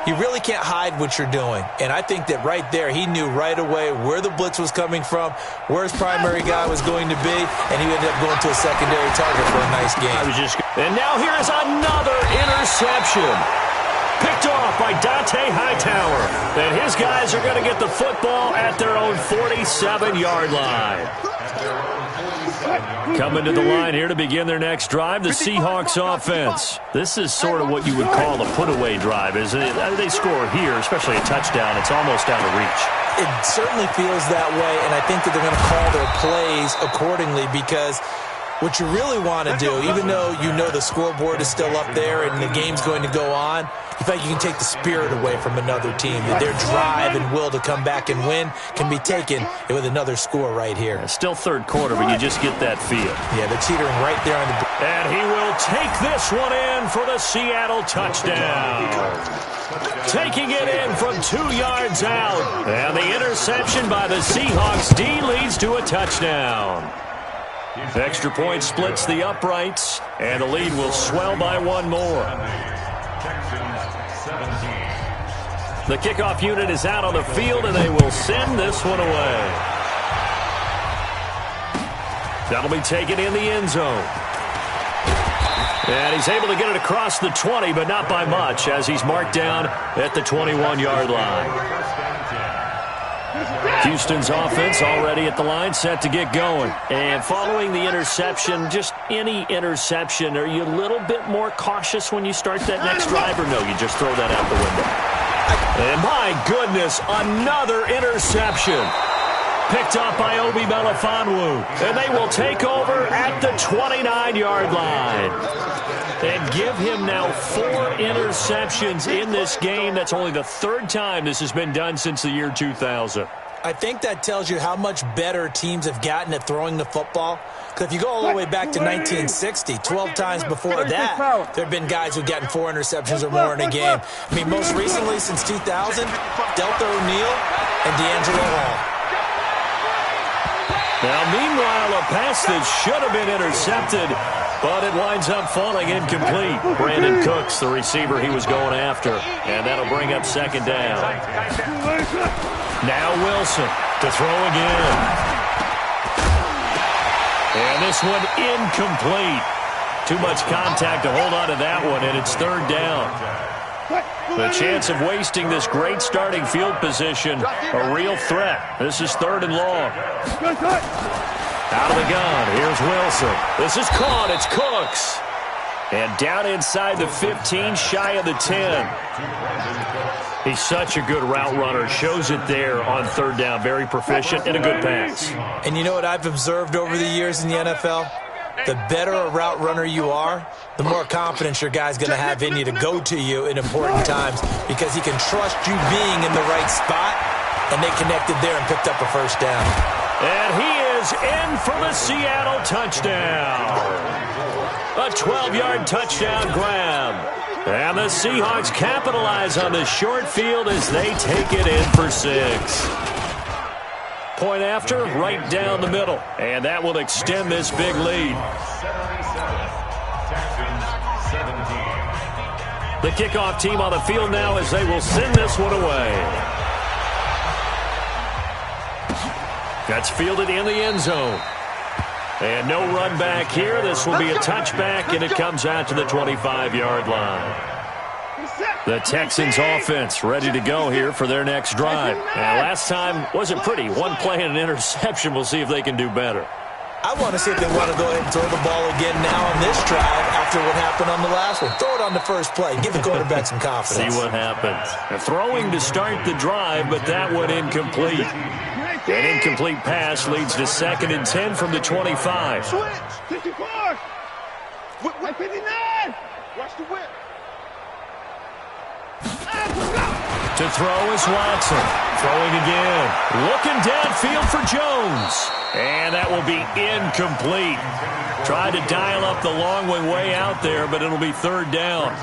you really can't hide what you're doing. And I think that right there, he knew right away where the blitz was coming from, where his primary guy was going to be, and he ended up going to a secondary target for a nice game. And now here is another interception. Picked off by Dante Hightower. And his guys are going to get the football at their own 47-yard line. Coming to the line here to begin their next drive, the Seahawks offense. This is sort of what you would call a put-away drive, isn't it? They score here, especially a touchdown. It's almost out of reach. It certainly feels that way, and I think that they're going to call their plays accordingly because what you really want to do, even though you know the scoreboard is still up there and the game's going to go on, you think you can take the spirit away from another team. Their drive and will to come back and win can be taken with another score right here. It's still third quarter, but you just get that feel. Yeah, they're teetering right there on the... And he will take this one in for the Seattle touchdown. Taking it in from 2 yards out. And the interception by the Seahawks D leads to a touchdown. Extra point splits the uprights, and the lead will swell by one more. The kickoff unit is out on the field, and they will send this one away. That'll be taken in the end zone. And he's able to get it across the 20, but not by much, as he's marked down at the 21-yard line. Houston's offense already at the line, set to get going. And following the interception, just any interception, are you a little bit more cautious when you start that next drive, or no, you just throw that out the window? And my goodness, another interception. Picked up by Obi Melifonwu. And they will take over at the 29-yard line. And give him now 4 interceptions in this game. That's only the 3rd time this has been done since the year 2000. I think that tells you how much better teams have gotten at throwing the football. Because if you go all the way back to 1960, 12 times before that, there have been guys who've gotten 4 interceptions or more in a game. I mean, most recently, since 2000, Delta O'Neal and D'Angelo Hall. Now, meanwhile, a pass that should have been intercepted, but it winds up falling incomplete. Brandon Cooks, the receiver he was going after, and that'll bring up second down. Now Wilson to throw again. And this one incomplete. Too much contact to hold on to that one, and it's third down. The chance of wasting this great starting field position, a real threat. This is 3rd and long. Out of the gun, here's Wilson. This is caught, it's Cooks. And down inside the 15, shy of the 10. He's such a good route runner. Shows it there on 3rd down. Very proficient and a good pass. And you know what I've observed over the years in the NFL? The better a route runner you are, the more confidence your guy's going to have in you to go to you in important times because he can trust you being in the right spot, and they connected there and picked up a first down. And he is in for the Seattle touchdown. A 12-yard touchdown grab. And the Seahawks capitalize on the short field as they take it in for 6. Point after, right down the middle. And that will extend this big lead. The kickoff team on the field now as they will send this one away. That's fielded in the end zone. And no run back here. This will be a touchback, and it comes out to the 25-yard line. The Texans offense ready to go here for their next drive. And last time wasn't pretty. One play and an interception. We'll see if they can do better. I want to see if they want to go ahead and throw the ball again now on this drive after what happened on the last one. Throw it on the first play. Give the quarterback some confidence. See what happens. Throwing to start the drive, but that one incomplete. An incomplete pass leads to 2nd and 10 from the 25. Switch. 54. Whip 59. Watch the whip. To throw is Watson. Throwing again. Looking downfield for Jones. And that will be incomplete. Tried to dial up the long one way out there, but it'll be 3rd down.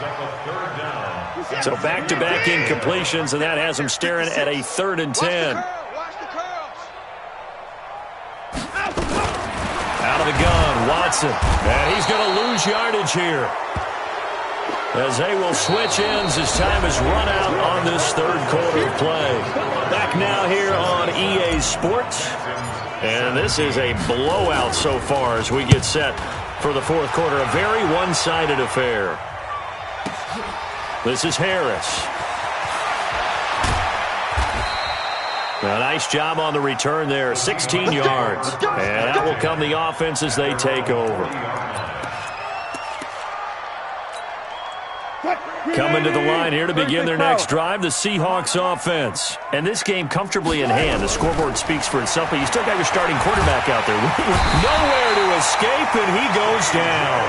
So back-to-back incompletions, and that has them staring at a 3rd and 10. Out of the gun, Watson. And he's going to lose yardage here, as they will switch ends as time is run out on this 3rd quarter of play. Back now here on EA Sports. And this is a blowout so far as we get set for the 4th quarter. A very one-sided affair. This is Harris. A nice job on the return there, 16 yards. And that will come the offense as they take over. Coming to the line here to begin their next drive, the Seahawks offense. And this game comfortably in hand. The scoreboard speaks for itself, but you still got your starting quarterback out there. Nowhere to escape, and he goes down.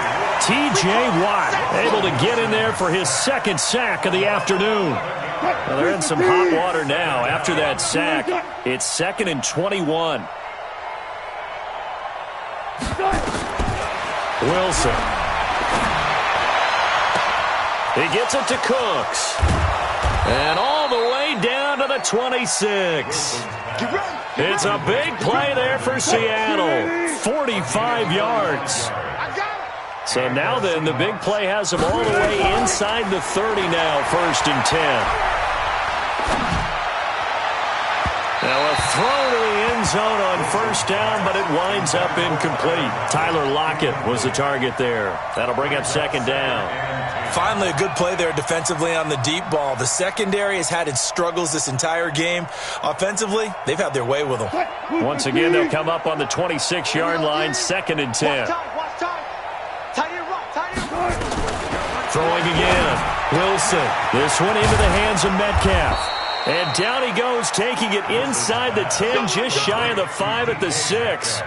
T.J. Watt able to get in there for his second sack of the afternoon. Well, they're in some hot water now after that sack. It's 2nd and 21. Wilson. He gets it to Cooks. And all the way down to the 26. It's a big play there for Seattle. 45 yards. So now then, the big play has them all the way inside the 30 now, 1st and 10. Now a throw to the end zone on 1st down, but it winds up incomplete. Tyler Lockett was the target there. That'll bring up 2nd down. Finally, a good play there defensively on the deep ball. The secondary has had its struggles this entire game. Offensively, they've had their way with them. Once again, they'll come up on the 26-yard line, 2nd and 10. Throwing again. Wilson. This one into the hands of Metcalf. And down he goes, taking it inside the 10, just shy of the 5 at the 6.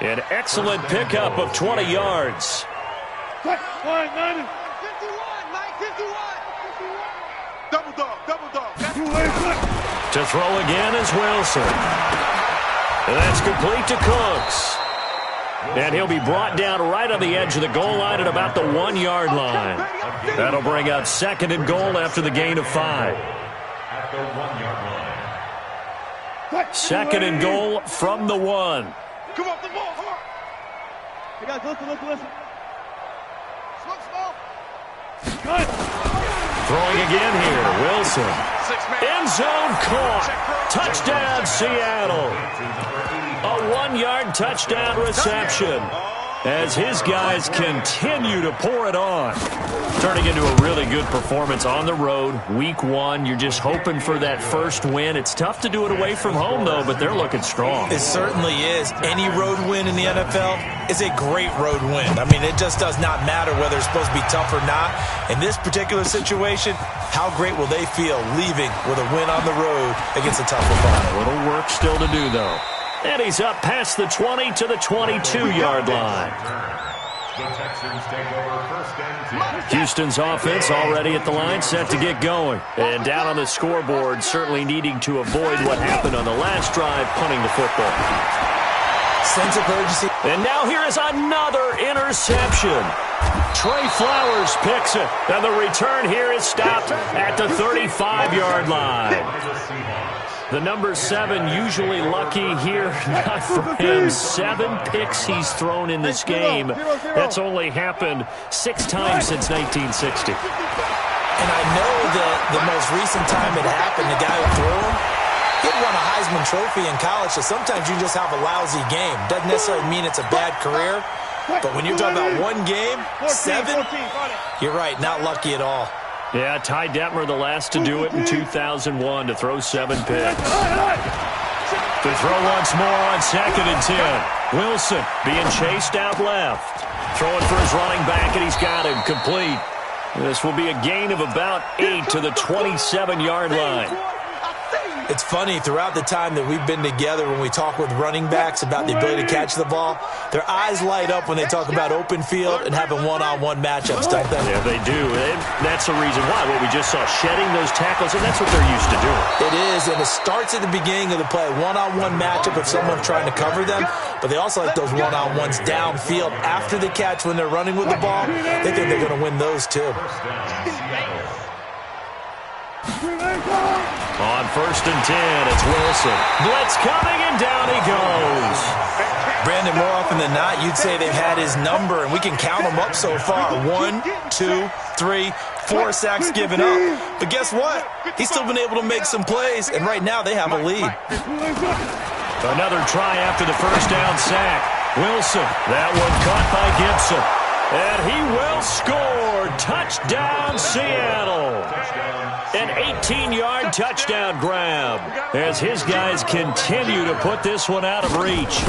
An excellent pickup of 20 yards. 51, double dog. To throw again is Wilson. And that's complete to Cooks. And he'll be brought down right on the edge of the goal line at about the 1-yard line. That'll bring up 2nd and goal after the gain of 5. At the 1-yard line. 2nd and goal from the 1. Come off the ball, hard. Hey guys, listen. Throwing again here, Wilson. End zone caught. Touchdown, Seattle. A 1-yard touchdown reception as his guys continue to pour it on. Turning into a really good performance on the road. Week 1, you're just hoping for that first win. It's tough to do it away from home, though, but they're looking strong. It certainly is. Any road win in the NFL is a great road win. I mean, it just does not matter whether it's supposed to be tough or not. In this particular situation, how great will they feel leaving with a win on the road against a tough opponent? A little work still to do, though. And he's up past the 20 to the 22-yard line. The Texans take over 1st and 10. Houston's offense already at the line, set to get going. And down on the scoreboard, certainly needing to avoid what happened on the last drive, punting the football. Sense of urgency. And now here is another interception. Trey Flowers picks it. And the return here is stopped at the 35-yard line. The number 7 usually lucky here, not for him. 7 picks he's thrown in this game. That's only happened 6 times since 1960. And I know that the most recent time it happened, the guy who threw him, he had won a Heisman Trophy in college, so sometimes you just have a lousy game. Doesn't necessarily mean it's a bad career, but when you're talking about one game, 7, you're right, not lucky at all. Yeah, Ty Detmer, the last to do it in 2001, to throw 7 picks. To throw once more on 2nd and 10. Wilson being chased out left. Throwing for his running back, and he's got him complete. This will be a gain of about 8 to the 27-yard line. It's funny, throughout the time that we've been together, when we talk with running backs about the ability to catch the ball, their eyes light up when they talk about open field and having one-on-one matchups, don't they? Yeah, they do. And that's the reason why. What we just saw, shedding those tackles, and that's what they're used to doing. It is, and it starts at the beginning of the play. One-on-one matchup of someone trying to cover them, but they also like those one-on-ones downfield after the catch when they're running with the ball. They think they're going to win those, too. On 1st and 10, it's Wilson. Blitz coming, and down he goes. Brandon, more often than not, you'd say they've had his number, and we can count them up so far. 1, 2, 3, 4 sacks given up. But guess what? He's still been able to make some plays, and right now they have a lead. Another try after the first down sack. Wilson, that one caught by Gibson. And he will score. Touchdown, Seattle. An 18-yard touchdown grab as his guys continue to put this one out of reach.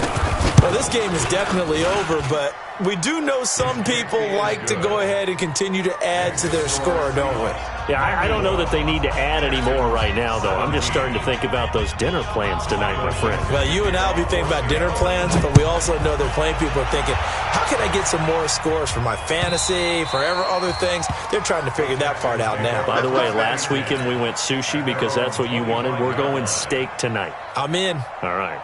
Well, this game is definitely over, but we do know some people like to go ahead and continue to add to their score, don't we? Yeah, I don't know that they need to add any more right now, though. I'm just starting to think about those dinner plans tonight, my friend. Well, you and I will be thinking about dinner plans, but we also know they're playing people are thinking, how can I get some more scores for my fantasy, for other things? They're trying to figure that part out now. By the way, last weekend we went sushi because that's what you wanted. We're going steak tonight. I'm in. All right.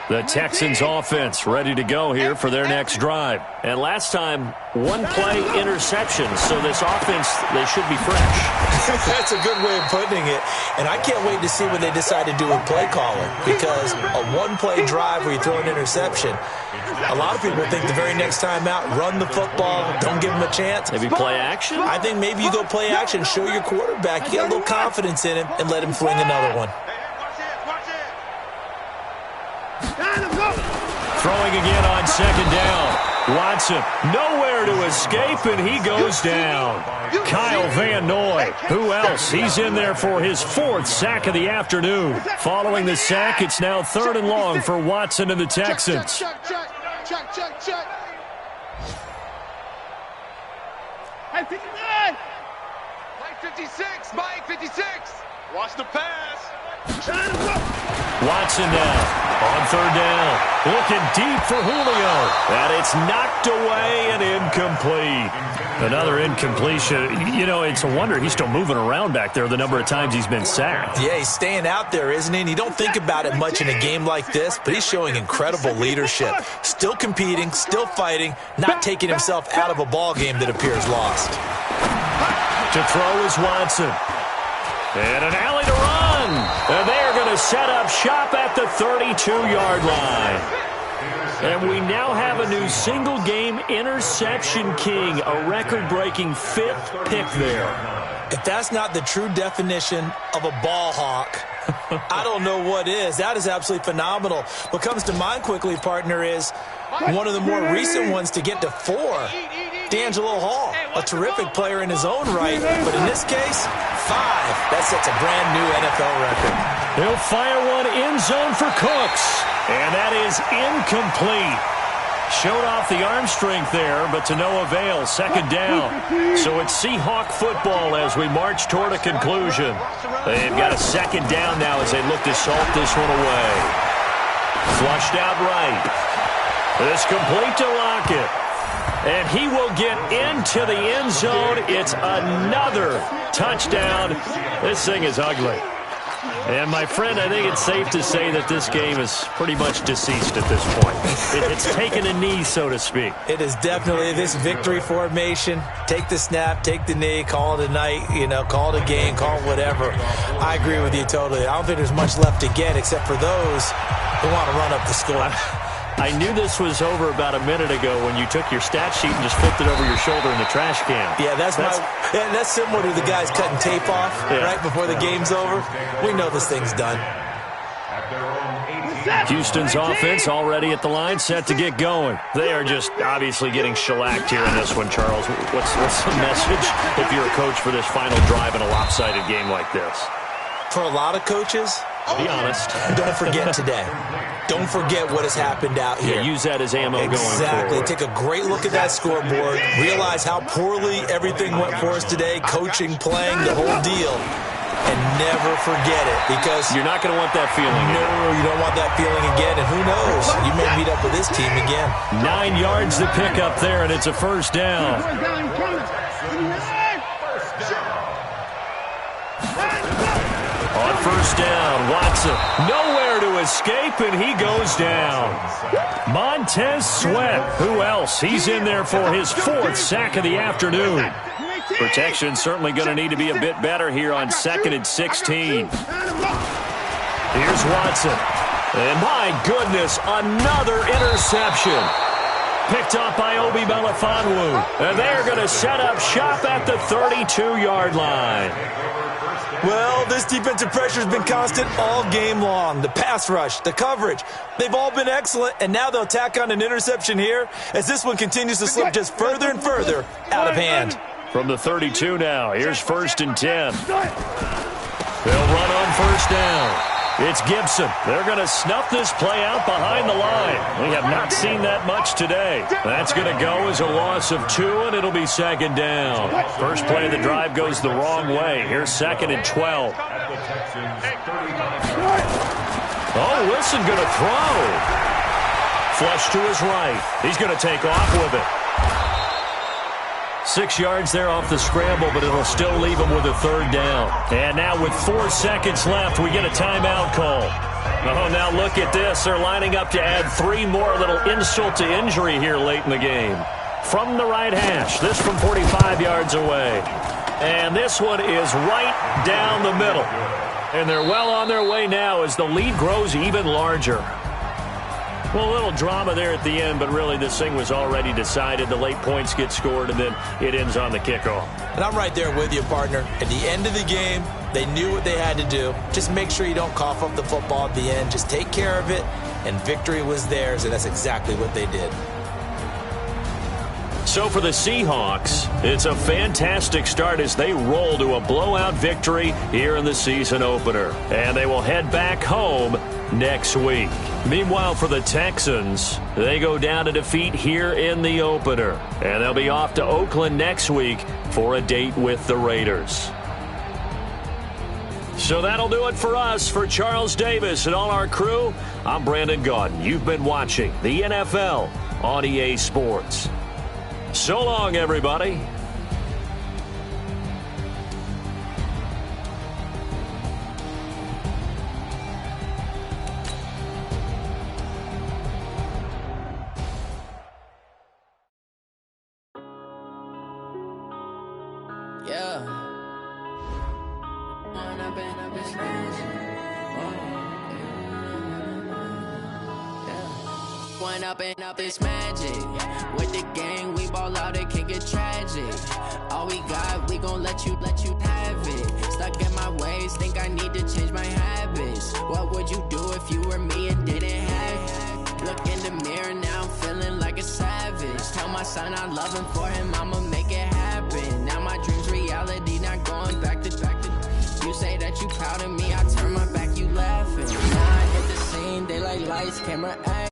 The Texans offense ready to go here for their next drive. And last time, one play interception. So this offense, they should be fresh. That's a good way of putting it. And I can't wait to see what they decide to do with play calling. Because a one-play drive where you throw an interception, a lot of people think the very next time out, run the football, don't give them a chance. Maybe play action? I think maybe you go play action, show your quarterback, you get a little confidence in him, and let him fling another one. Throwing again on second down. Watson nowhere to escape, and he goes down. Kyle Van Noy. Who else? He's in there for his 4th sack of the afternoon. Following the sack, it's now 3rd and long for Watson and the Texans. Check. Hey, 59. Mike 56, Mike 56. Watch the pass. Watson now on 3rd down. Looking deep for Julio. And it's knocked away and incomplete. Another incompletion. You know, it's a wonder he's still moving around back there the number of times he's been sacked. Yeah, he's staying out there, isn't he? And you don't think about it much in a game like this, but he's showing incredible leadership. Still competing, still fighting, not taking himself out of a ball game that appears lost. To throw is Watson. And an alley to run. And they're going to set up shop at the 32-yard line. And we now have a new single-game interception king, a record-breaking 5th pick there. If that's not the true definition of a ball hawk, I don't know what is. That is absolutely phenomenal. What comes to mind quickly, partner, is one of the more recent ones to get to 4. D'Angelo Hall, a terrific player in his own right, but in this case, 5. That sets a brand new NFL record. He'll fire one end zone for Cooks, and that is incomplete. Showed off the arm strength there, but to no avail. 2nd down. So it's Seahawk football as we march toward a conclusion. They've got a 2nd down now as they look to salt this one away. Flushed out right. It's complete to Lockett. And he will get into the end zone. It's another touchdown. This thing is ugly. And, my friend, I think it's safe to say that this game is pretty much deceased at this point. It's taken a knee, so to speak. It is definitely this victory formation. Take the snap, take the knee, call it a night, call it a game, call it whatever. I agree with you totally. I don't think there's much left to get except for those who want to run up the score. I knew this was over about a minute ago when you took your stat sheet and just flipped it over your shoulder in the trash can. Yeah, that's similar to the guys cutting tape off right before the game's over. We know this thing's done. Houston's offense already at the line, set to get going. They are just obviously getting shellacked here in this one, Charles. What's the message if you're a coach for this final drive in a lopsided game like this? For a lot of coaches, be honest. Don't forget today. Don't forget what has happened out here. Yeah, use that as ammo going forward. Exactly. Take a great look at that scoreboard. Realize how poorly everything went for us today. Coaching, playing, the whole deal. And never forget it, because you're not going to want that feeling. No, you don't want that feeling again. And who knows? You may meet up with this team again. 9 yards to pick up there, and it's a 1st down. On 1st down, Watson nowhere to escape, and he goes down. Montez Sweat, who else? He's in there for his 4th sack of the afternoon. Protection certainly going to need to be a bit better here on 2nd and 16. Here's Watson. And my goodness, another interception. Picked up by Obi Melifonwu. And they're going to set up shop at the 32-yard line. Well, this defensive pressure has been constant all game long. The pass rush, the coverage, they've all been excellent, and now they'll tack on an interception here as this one continues to slip just further and further out of hand. From the 32 now, here's 1st and 10. They'll run on 1st down. It's Gibson. They're going to snuff this play out behind the line. We have not seen that much today. That's going to go as a loss of 2, and it'll be 2nd down. First play of the drive goes the wrong way. Here's 2nd and 12. Oh, Wilson going to throw. Flush to his right. He's going to take off with it. 6 yards there off the scramble, but it'll still leave him with a 3rd down. And now with 4 seconds left, we get a timeout call. Oh, now look at this. They're lining up to add 3 more, little insult to injury here late in the game. From the right hash, this from 45 yards away. And this one is right down the middle. And they're well on their way now as the lead grows even larger. Well, a little drama there at the end, but really this thing was already decided. The late points get scored, and then it ends on the kickoff. And I'm right there with you, partner. At the end of the game, they knew what they had to do. Just make sure you don't cough up the football at the end. Just take care of it, and victory was theirs, and that's exactly what they did. So for the Seahawks, it's a fantastic start as they roll to a blowout victory here in the season opener. And they will head back home next week. Meanwhile, for the Texans, they go down to defeat here in the opener. And they'll be off to Oakland next week for a date with the Raiders. So that'll do it for us. For Charles Davis and all our crew, I'm Brandon Gaudin. You've been watching the NFL on EA Sports. So long, everybody. Yeah. One up and up is magic. With the gang, we ball out, it can get tragic. All we got, we gon' let you have it. Stuck in my ways, think I need to change my habits. What would you do if you were me and didn't have it? Look in the mirror, now I'm feeling like a savage. Tell my son I love him, for him I'ma make it happen. Now my dream's reality, not going back to. You say that you proud of me, I turn my back, you laughing. Now I hit the scene, they like lights, camera, action.